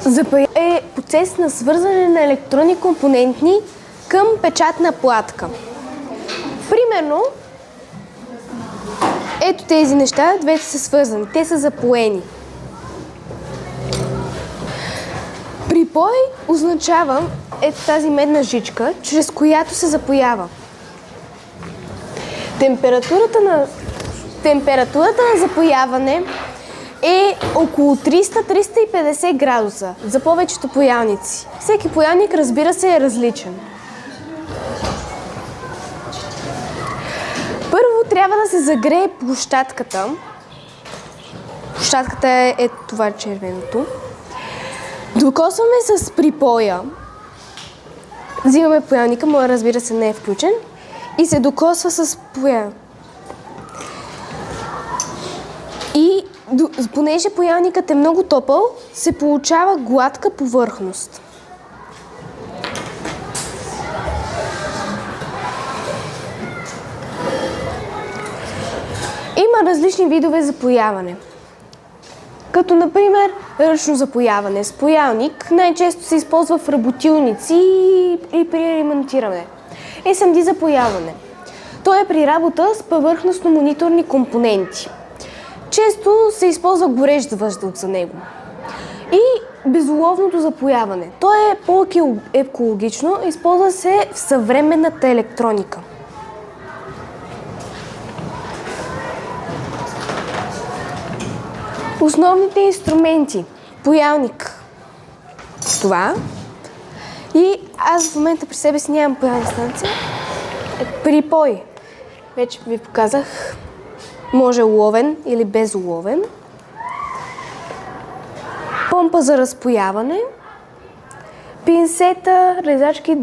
Запаяне е процес на свързване на електронни компоненти към печатна платка. Примерно, ето тези неща, двете са свързани, те са запоени. Припой означава ето тази медна жичка, чрез която се запоява. Температурата на запояване е около 300-350 градуса за повечето паялници. Всеки паялник, разбира се, е различен. Първо трябва да се загрее площадката. Площадката е това червеното. Докосваме с припоя. Взимаме паялника, моя, разбира се, не е включен. И се докосва с паялника. И понеже паялникът е много топъл, се получава гладка повърхност. Има различни видове запояване. Като, например, ръчно запояване с паялник най-често се използва в работилници и при ремонтиране. SMD запояване. То е при работа с повърхностно-мониторни компоненти. Често се използва горещ въздух за него. И безуловното запояване. То е по-екологично, използва се в съвременната електроника. Основните инструменти. Паялник. Това. И аз в момента при себе си нямам паялна станция. Припой. Вече ви показах. Може уловен или безуловен. Помпа за разпояване. Пинсета, резачки,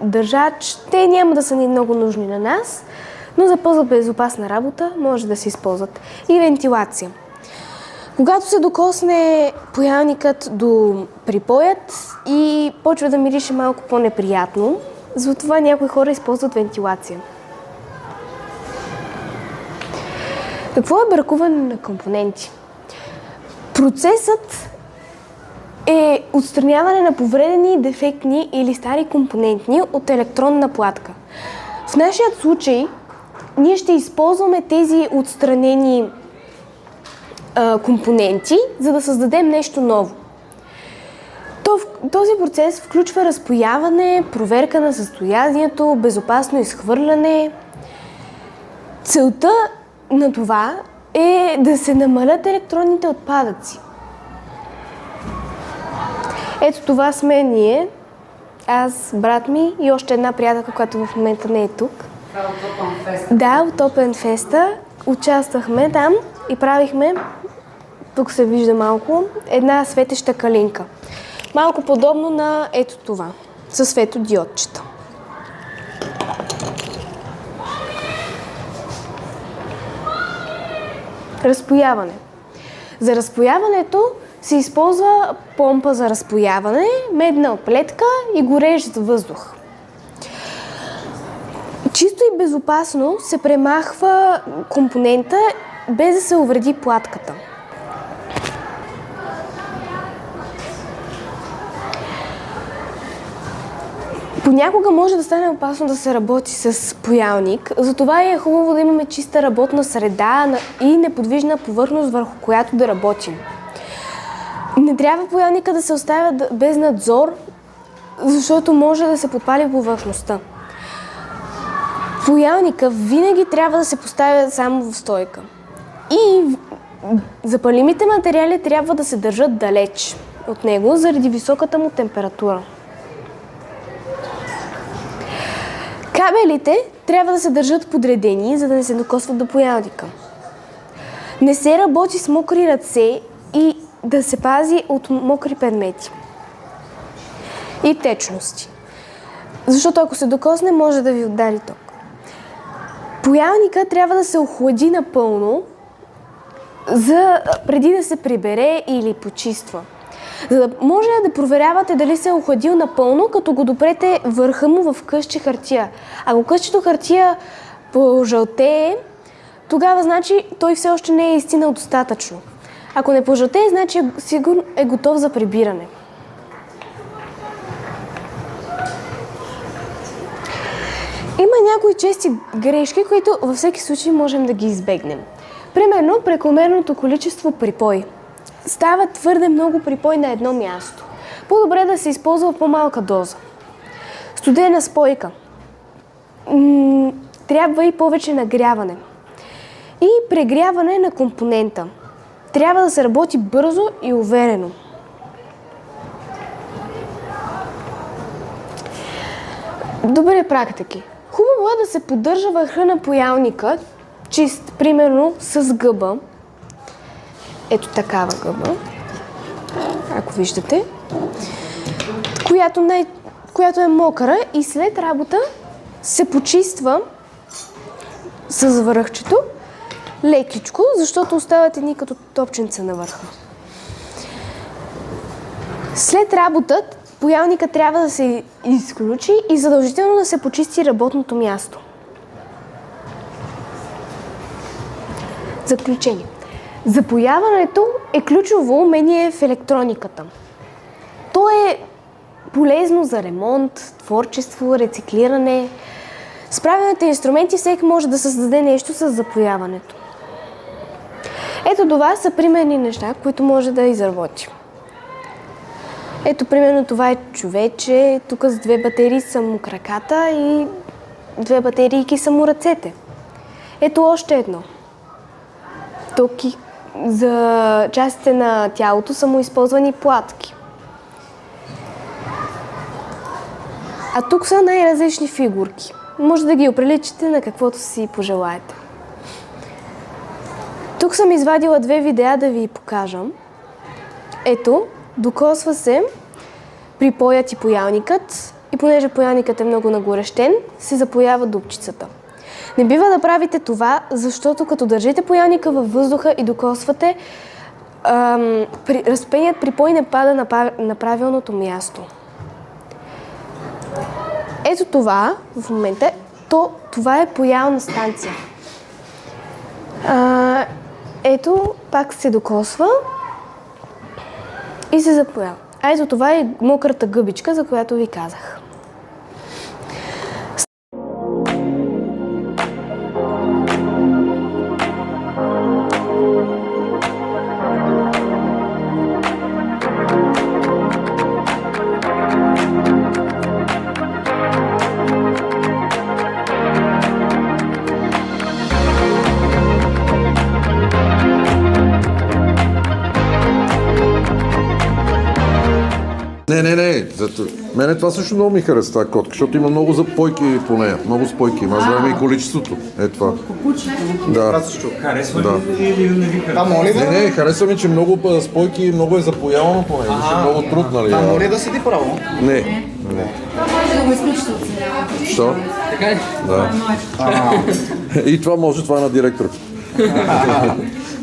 държач. Те няма да са ни много нужни на нас, но за по-безопасна работа може да се използват. И вентилация. Когато се докосне паялникът до припоят и почва да мирише малко по-неприятно, затова някои хора използват вентилация. Какво е бракуване на компоненти? Процесът е отстраняване на повредени, дефектни или стари компоненти от електронна платка. В нашия случай ние ще използваме тези отстранени компоненти, за да създадем нещо ново. Този процес включва разпояване, проверка на състоянието, безопасно изхвърляне. Целта на това е да се намалят електронните отпадъци. Ето това сме ние, аз, брат ми и още една приятелка, която в момента не е тук. Да, от Open Fest участвахме там и правихме, тук се вижда малко, една светеща калинка. Малко подобно на ето това, със светодиодчета. Разпояване. За разпояването се използва помпа за разпояване, медна оплетка и горещ въздух. Чисто и безопасно се премахва компонента, без да се увреди платката. Понякога може да стане опасно да се работи с паялник, затова е хубаво да имаме чиста работна среда и неподвижна повърхност, върху която да работим. Не трябва паялника да се оставя без надзор, защото може да се подпали повърхността. Паялника винаги трябва да се поставя само в стойка. И запалимите материали трябва да се държат далеч от него, заради високата му температура. Кабелите трябва да се държат подредени, за да не се докосват до паялника. Не се работи с мокри ръце и да се пази от мокри предмети и течности. Защото ако се докосне, може да ви удари ток. Паялника трябва да се охлади напълно, преди да се прибере или почиства. За да може да проверявате дали се е охладил напълно, като го допрете върха му в късче хартия. Ако късчето хартия пожълтее, тогава значи той все още не е изстинал достатъчно. Ако не пожълтее, значи сигурно е готов за прибиране. Има някои чести грешки, които във всеки случай можем да ги избегнем. Примерно, прекомерното количество припой. Става твърде много припой на едно място. По-добре да се използва по-малка доза. Студена спойка. Трябва и повече нагряване. И прегряване на компонента. Трябва да се работи бързо и уверено. Добре практики. Хубаво е да се поддържа върха на паялника чист, примерно с гъба. Ето такава гъба, ако виждате, която е мокра и след работа се почиства с връхчето лекичко, защото остават едни като топченца на върха. След работа паялника трябва да се изключи и задължително да се почисти работното място. Заключение. Запояването е ключово умение в електрониката. То е полезно за ремонт, творчество, рециклиране. С правилните инструменти всеки може да създаде нещо с запояването. Ето това са примерни неща, които може да изработи. Ето, примерно, това е човече, тук с 2 батерии са му краката и 2 батерийки са му ръцете. Ето още едно. Тук за частите на тялото са му използвани платки. А тук са най-различни фигурки. Може да ги оприличите на каквото си пожелаете. Тук съм извадила 2 видеа да ви покажам. Ето, докосва се припоят и паялникът и понеже паялникът е много нагорещен, се запоява дупчицата. Не бива да правите това, защото като държите паялника във въздуха и докосвате, разпеният припой не пада на правилното място. Ето това в момента, това е паялна станция. Ето, пак се докосва и се запоява. А ето това е мократа гъбичка, за която ви казах. Не. Мене това също много ми харесва, тази котка, защото има много запойки по нея. Много спойки има. Аз знам и количеството. Е това. Да. Това също. Харесва Да. или не ви харесва? Моли да... Не, харесва ми, че много спойки, много е запоявано по нея. Беше много труд, нали? Моли да седи право. Не. Да го изключите от сега. Що? Така ли? Да. И това може, това е на директор.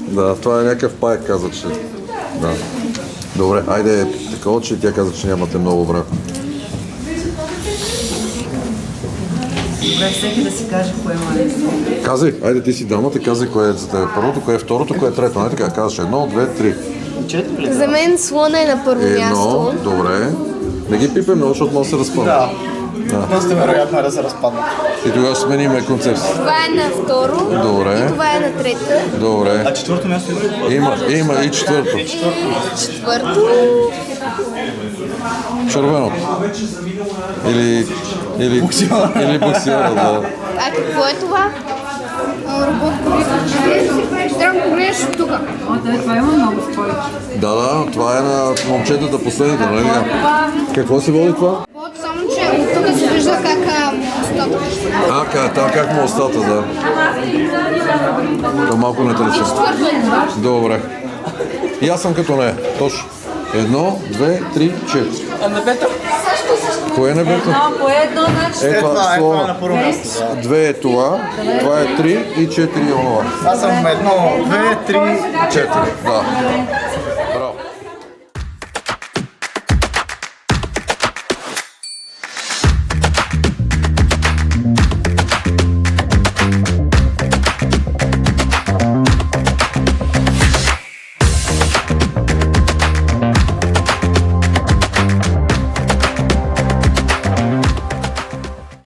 Да, това е някакъв паек, каза, че... Да. Добре, айде такова, че тя каза, че нямате много време. Добре, всеки да си каже кое е. Казай, айде ти си дамата, казай кое е за теб първото, кое е второто, кое е трето. Не така, казваш 1, 2, 3. За мен слона е на първо място. Добре. Не ги пипем много, защото може да се разпадне. Доста вероятно е да се разпадне. И тогава смениме концепция. Това е на второ. Добре. И това е на трето. Добре. А четвърто място има ли? Има и четвърто. Четвърто. Червеното. Или буксиона, да. А какво е това? Трябва да погледнеш от тук. Това има много спойки. Да, това е на момчетата последните, нали? Какво се води това? Само, че от тук се вижда как остата. Как му остата, да. То малко не търчи. Добре. И аз съм като нея. Точно. 1, 2, 3, 4. А небето? Кое е небето? По едно, значи. Това е слона. на първо място. 2 е това е 3 и 4 е онова. Аз съм 1, 2, 3, 4, да.